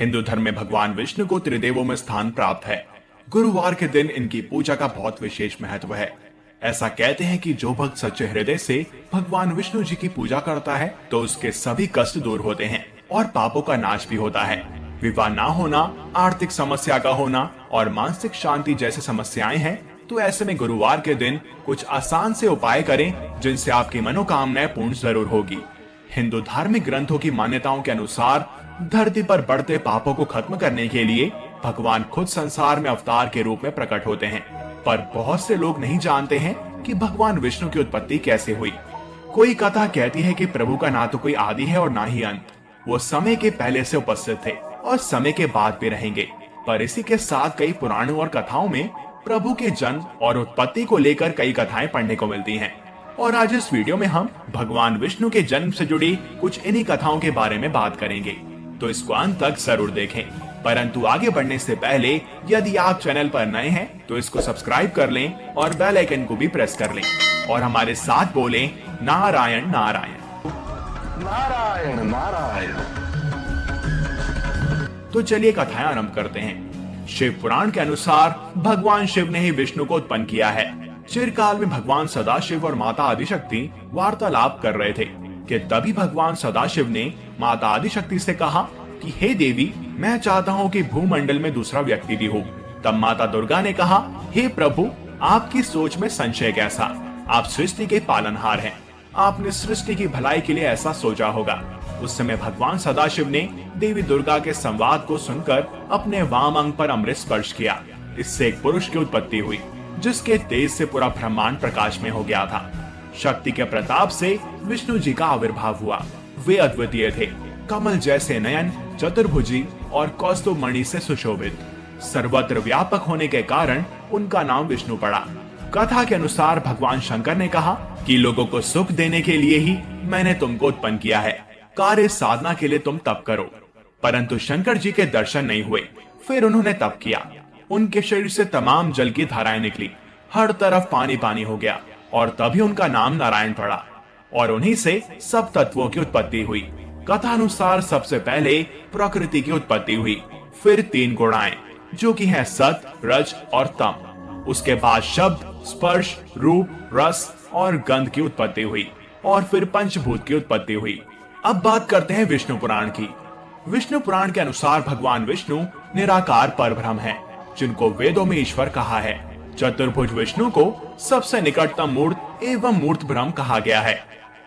हिंदू धर्म में भगवान विष्णु को त्रिदेवों में स्थान प्राप्त है। गुरुवार के दिन इनकी पूजा का बहुत विशेष महत्व है। ऐसा कहते हैं कि जो भक्त सच्चे हृदय से भगवान विष्णु जी की पूजा करता है तो उसके सभी कष्ट दूर होते हैं और पापों का नाश भी होता है। विवाह ना होना, आर्थिक समस्या का होना और मानसिक शांति जैसी समस्याएं हैं तो ऐसे में गुरुवार के दिन कुछ आसान से उपाय करें जिनसे आपकी मनोकामनाएं पूर्ण जरूर होगी। हिंदू धार्मिक ग्रंथों की मान्यताओं के अनुसार धरती पर बढ़ते पापों को खत्म करने के लिए भगवान खुद संसार में अवतार के रूप में प्रकट होते हैं। पर बहुत से लोग नहीं जानते हैं कि भगवान विष्णु की उत्पत्ति कैसे हुई। कोई कथा कहती है कि प्रभु का ना तो कोई आदि है और ना ही अंत। वो समय के पहले से उपस्थित थे और समय के बाद भी रहेंगे। पर इसी के साथ कई पुराणों और कथाओं में प्रभु के जन्म और उत्पत्ति को लेकर कई कथाएं पढ़ने को मिलती हैं। और आज इस वीडियो में हम भगवान विष्णु के जन्म से जुड़ी कुछ इन्हीं कथाओं के बारे में बात करेंगे, तो इसको अंत तक जरूर देखें। परंतु आगे बढ़ने से पहले यदि आप चैनल पर नए हैं तो इसको सब्सक्राइब कर लें और बेल आइकन को भी प्रेस कर लें और हमारे साथ बोलें नारायण नारायण नारायण नारायण। तो चलिए कथाएं आरंभ करते हैं। शिव पुराण के अनुसार भगवान शिव ने ही विष्णु को उत्पन्न किया है। चिरकाल में भगवान सदाशिव और माता आदिशक्ति वार्तालाप कर रहे थे कि तभी भगवान सदाशिव ने माता आदिशक्ति से कहा कि हे देवी, मैं चाहता हूँ कि भूमंडल में दूसरा व्यक्ति भी हो। तब माता दुर्गा ने कहा, हे प्रभु, आपकी सोच में संशय कैसा? आप सृष्टि के पालनहार हैं। आपने सृष्टि की भलाई के लिए ऐसा सोचा होगा। उस समय भगवान सदाशिव ने देवी दुर्गा के संवाद को सुनकर अपने वाम अंग पर अमृत स्पर्श किया। इससे एक पुरुष की उत्पत्ति हुई जिसके तेज से पूरा ब्रह्मांड प्रकाश में हो गया था। शक्ति के प्रताप से विष्णु जी का आविर्भाव हुआ। वे अद्वितीय थे, कमल जैसे नयन, चतुर्भुजी और कौस्तुभ मणि से सुशोभित। सर्वत्र व्यापक होने के कारण उनका नाम विष्णु पड़ा। कथा के अनुसार भगवान शंकर ने कहा कि लोगों को सुख देने के लिए ही मैंने तुमको उत्पन्न किया है। कार्य साधना के लिए तुम तप करो। परंतु शंकर जी के दर्शन नहीं हुए। फिर उन्होंने तप किया। उनके शरीर से तमाम जल की धाराएं निकली। हर तरफ पानी पानी हो गया और तभी उनका नाम नारायण पड़ा और उन्हीं से सब तत्वों की उत्पत्ति हुई। कथा अनुसार सबसे पहले प्रकृति की उत्पत्ति हुई, फिर तीन गुणाएं जो कि हैं सत, रज और तम। उसके बाद शब्द, स्पर्श, रूप, रस और गंध की उत्पत्ति हुई और फिर पंचभूत की उत्पत्ति हुई। अब बात करते हैं विष्णु पुराण की। विष्णु पुराण के अनुसार भगवान विष्णु निराकार परब्रह्म हैं, जिनको वेदों में ईश्वर कहा है। चतुर्भुज विष्णु को सबसे निकटतम मूर्त एवं मूर्त ब्रह्म कहा गया है।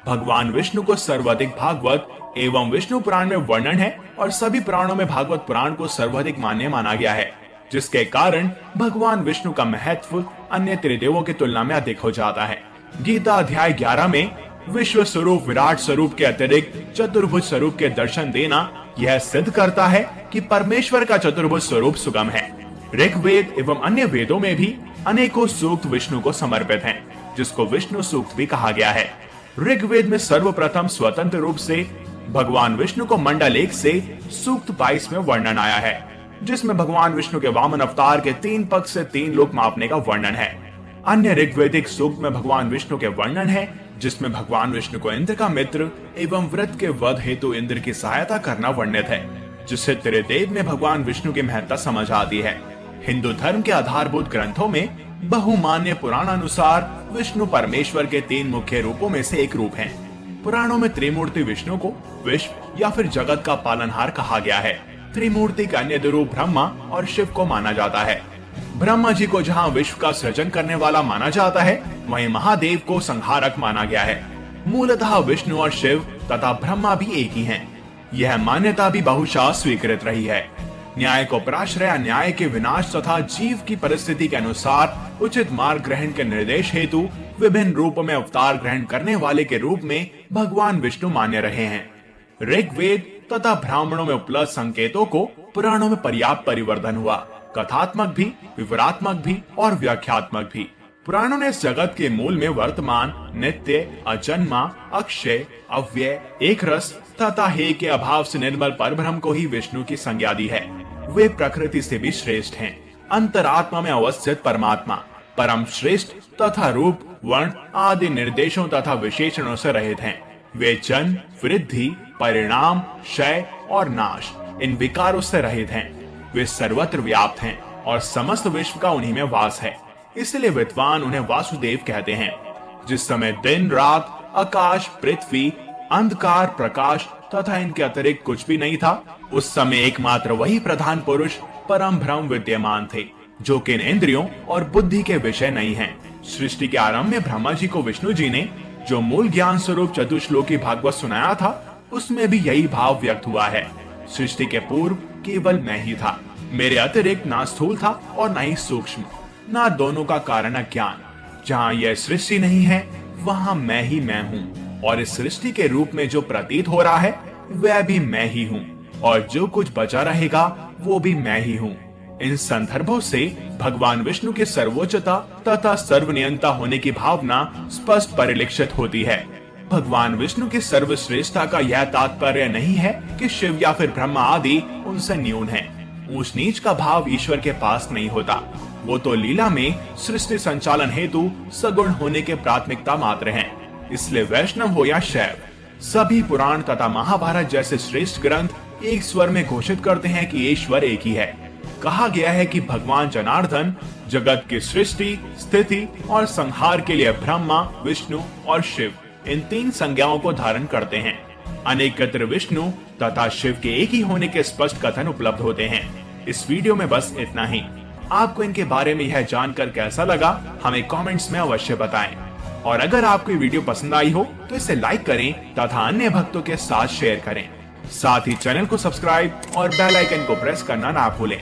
भगवान विष्णु को सर्वाधिक भागवत एवं विष्णु पुराण में वर्णन है और सभी पुराणों में भागवत पुराण को सर्वाधिक मान्य माना गया है, जिसके कारण भगवान विष्णु का महत्व अन्य त्रिदेवों की तुलना में अधिक हो जाता है। गीता अध्याय 11 में विश्व स्वरूप विराट स्वरूप के अतिरिक्त चतुर्भुज स्वरूप के दर्शन देना यह सिद्ध करता है कि परमेश्वर का चतुर्भुज स्वरूप सुगम है। ऋग्वेद एवं अन्य वेदों में भी अनेकों सूक्त विष्णु को समर्पित हैं, जिसको विष्णु सूक्त भी कहा गया है। ऋग्वेद में सर्वप्रथम स्वतंत्र रूप से भगवान विष्णु को मंडल 1 से सूक्त 22 में वर्णन आया है, जिसमें भगवान विष्णु के वामन अवतार के 3 पक्ष से 3 लोक मापने का वर्णन है। अन्य ऋग्वेदिक सूक्त में भगवान विष्णु के वर्णन है, जिसमें भगवान विष्णु को इंद्र का मित्र एवं व्रत के वध हेतु इंद्र की सहायता करना वर्णित है, जिससे त्रिदेव में भगवान विष्णु की महत्ता समझ आती है। हिंदू धर्म के आधारभूत ग्रंथों में बहुमान्य पुराण अनुसार विष्णु परमेश्वर के 3 मुख्य रूपों में से एक रूप हैं। पुराणों में त्रिमूर्ति विष्णु को विश्व या फिर जगत का पालनहार कहा गया है। त्रिमूर्ति का अन्य रूप ब्रह्मा और शिव को माना जाता है। ब्रह्मा जी को जहाँ विश्व का सृजन करने वाला माना जाता है, वहीं महादेव को संहारक माना गया है। मूलतः विष्णु और शिव तथा ब्रह्मा भी एक ही हैं। यह मान्यता भी बहुशः स्वीकृत रही है। न्याय को पराश्रय न्याय के विनाश तथा जीव की परिस्थिति के अनुसार उचित मार्ग ग्रहण के निर्देश हेतु विभिन्न रूप में अवतार ग्रहण करने वाले के रूप में भगवान विष्णु मान्य रहे हैं। ऋग्वेद तथा ब्राह्मणों में उपलब्ध संकेतों को पुराणों में पर्याप्त परिवर्तन हुआ, कथात्मक भी, विवरात्मक भी और व्याख्यात्मक भी। पुराणों ने इस जगत के मूल में वर्तमान, नित्य, अजन्मा, अक्षय, अव्यय, एक रस तथा हे के अभाव से निर्मल परब्रह्म को ही विष्णु की संज्ञा दी है। वे प्रकृति से भी श्रेष्ठ हैं। अंतरात्मा में अवस्थित परमात्मा परम श्रेष्ठ तथा रूप, वर्ण आदि निर्देशों तथा विशेषणों से रहित हैं। वे जन्म, वृद्धि, परिणाम, क्षय और नाश इन विकारों से रहित हैं। वे सर्वत्र व्याप्त हैं और समस्त विश्व का उन्हीं में वास है। इसलिए विद्वान उन्हें वासुदेव कहते हैं। जिस समय दिन रात, आकाश, पृथ्वी, अंधकार, प्रकाश तथा इनके अतिरिक्त कुछ भी नहीं था, उस समय एकमात्र वही प्रधान पुरुष परम ब्रह्म विद्यमान थे, जो कि इन इंद्रियों और बुद्धि के विषय नहीं हैं। सृष्टि के आरंभ में ब्रह्मा जी को विष्णु जी ने जो मूल ज्ञान स्वरूप चतुश्लोकी भागवत सुनाया था, उसमें भी यही भाव व्यक्त हुआ है। सृष्टि के पूर्व केवल मैं ही था, मेरे अतिरिक्त ना स्थूल था और ना ही सूक्ष्म, ना दोनों का कारण अज्ञान। जहाँ यह सृष्टि नहीं है, वहाँ मैं ही मैं हूँ, और इस सृष्टि के रूप में जो प्रतीत हो रहा है वह भी मैं ही हूँ, और जो कुछ बचा रहेगा वो भी मैं ही हूँ। इन संदर्भों से भगवान विष्णु के सर्वोच्चता तथा सर्वनियंता होने की भावना स्पष्ट परिलक्षित होती है। भगवान विष्णु की सर्वश्रेष्ठता का यह तात्पर्य नहीं है कि शिव या फिर ब्रह्मा आदि उनसे न्यून है। ऊंच नीच का भाव ईश्वर के पास नहीं होता। वो तो लीला में सृष्टि संचालन हेतु सगुण होने के प्राथमिकता मात्र हैं। इसलिए वैष्णव हो या शैव, सभी पुराण तथा महाभारत जैसे श्रेष्ठ ग्रंथ एक स्वर में घोषित करते हैं कि ईश्वर एक ही है। कहा गया है कि भगवान जनार्दन जगत की सृष्टि, स्थिति और संहार के लिए ब्रह्मा, विष्णु और शिव इन तीन संज्ञाओं को धारण करते हैं। अनेकत्र विष्णु तथा शिव के एक ही होने के स्पष्ट कथन उपलब्ध होते हैं। इस वीडियो में बस इतना ही। आपको इनके बारे में यह जानकर कैसा लगा, हमें कमेंट्स में अवश्य बताएं। और अगर आपको ये वीडियो पसंद आई हो तो इसे लाइक करें तथा अन्य भक्तों के साथ शेयर करें। साथ ही चैनल को सब्सक्राइब और बेल आइकन को प्रेस करना ना भूलें।